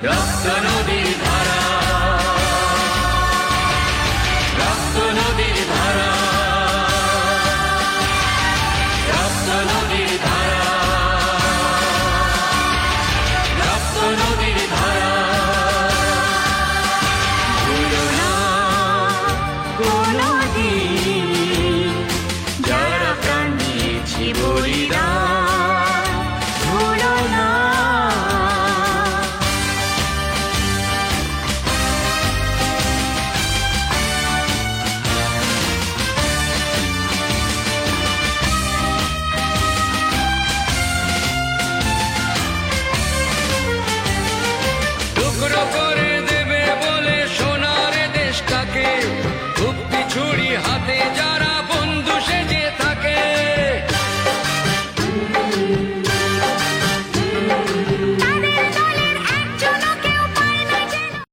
রক্ত নদীর ধারা, রক্ত নদীর ধারা, রক্ত নদীর ধারা, রক্ত নদীর ধারা। ভুলো না কোনদিন যারা প্রাণ দিয়েছি বলিদান, ভুলো না। টুকরো করে দেবে বলে সোনার দেশটাকে